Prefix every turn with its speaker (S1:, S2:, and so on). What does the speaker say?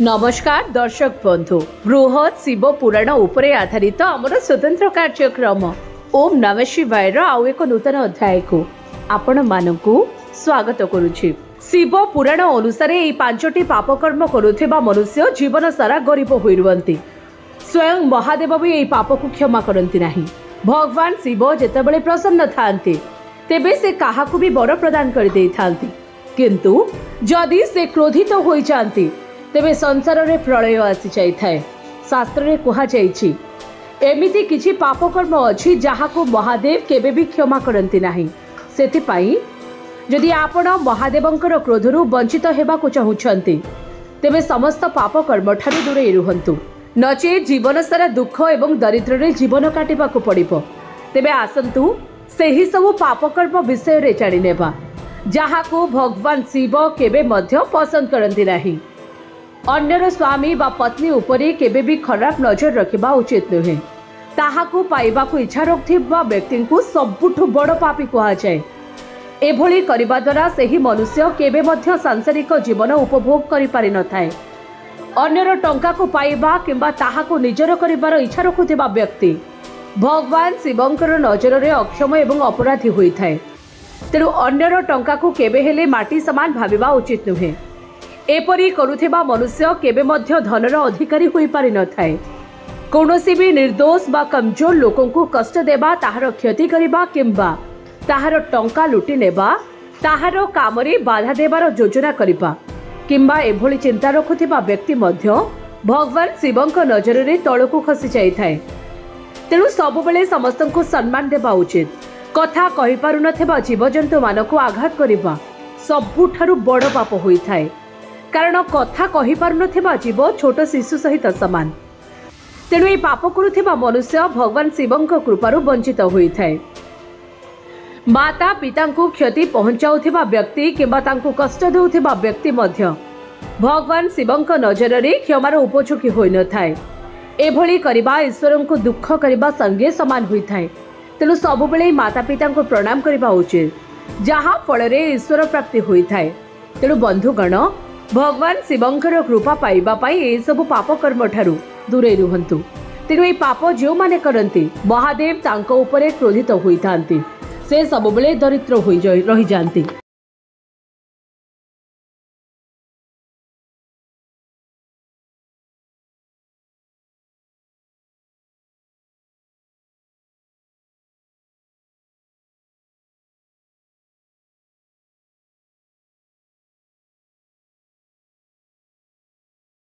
S1: नमस्कार दर्शक बंधु बृहत शिव पुराण उपरे आधारित आमर स्वतंत्र कार्यक्रम ओम नमः शिवाय आउ एक नूतन अध्याय को आपण मानकु स्वागत करुछि। शिव पुराण अनुसार यह पांचटी पापकर्म करुथिबा मनुष्य जीवन सारा गरीब होई रुहंती। स्वयं महादेव भी यही पाप को क्षमा करती नहीं। भगवान शिव जेतेबेले प्रसन्न थांती तेबे से काहाकु भी वर प्रदान कर देई थांती, किंतु जदि से क्रोधित होई जांती तेबे संसार रे प्रलय आसी जाई थाए। शास्त्र रे कहा जाईछि एमिति किछि पापकर्म अछि जाहाकु महादेव केबे भी क्षमा करती नहीं। सेथिपाई जदि आपण महादेवंकर क्रोधरु वंचित हेबाकु चाहुछंती तेबे समस्त पापकर्म ठारू दूरे रुहंतु, नचे जीवन सारा दुख एवं दरिद्र रे जीवन काटिबाकु पड़िबो। तेबे आसंतु सेही सब पापकर्म विषय रे जानि नेबा जाहाकु भगवान शिव केबे मध्य पसंद करती नहीं। अन्यर स्वामी बा पत्नी उपरे केबे भी खराब नजर रखिबा उचित नुहे। ताहाकु पाइबाकु इच्छा रखिबा व्यक्ति को सबुठु बड़ पापी कहा जाए। एभली करिबा द्वारा सेही मनुष्य केबे मध्य सांसारिक जीवन उपभोग करि पारि न थाए। अन्यर टंका को पाइबा किंबा ताहाकु निजर करिबार इच्छा रखुथिबा व्यक्ति भगवान शिवंकर नजर रे अक्षम एवं अपराधी होई थाए। तेणु अन्यर टंका को केबे हेले माटी समान भाविबा उचित नुहे। एपरी करुथिबा मनुष्य केबे मध्य धनर अधिकारी होई पारि न थाए। कौनसी भी निर्दोष बा कमजोर लोकों को कष्ट देबा, ताहार क्षति करिबा किंबा ताहार टंका लुटि नेबा, ताहार कामरे बाधा देबार योजना करिबा किंबा एभली चिंता रखुथिबा व्यक्ति मध्य भगवान शिवंक नजर रे तळकु खसी जाई थाए। तेणु सबुबेले समस्तंको सम्मान देबा उचित। कथा कहि पारु नथिबा जीवजंतु मानकु आघात करिबा सबुठारु बड़ पाप होई थाए, कारण कथा कहि पारु नथिबा जीव छोट शिशु सहित समान। तेणु ये पाप करुथिबा मनुष्य भगवान शिवंक कृपारु वंचित होई थाए। माता पिता को क्षति पहुंचाउथिबा व्यक्ति किंबा तांको कष्ट देउथिबा व्यक्ति मध्य भगवान शिवंक नजर रे क्षमार उपयोगी होई न थाए। एभली करिबा ईश्वरन को दुख करिबा संगे समान होई थाए। तेणु सबुबेले माता पिता को प्रणाम करिबा उचित, जहा फल रे ईश्वर प्राप्ति होई थाए। तेणु बंधुगण भगवान शिवंकर कृपा पाइबा पाई ए सब पाप कर्म ठारू दूरे रुहंतु। तेणु ए पाप जो माने करंती महादेव तांको उपरे क्रोधित होई थांती, से सबुबेले दरिद्र होई रही जांती।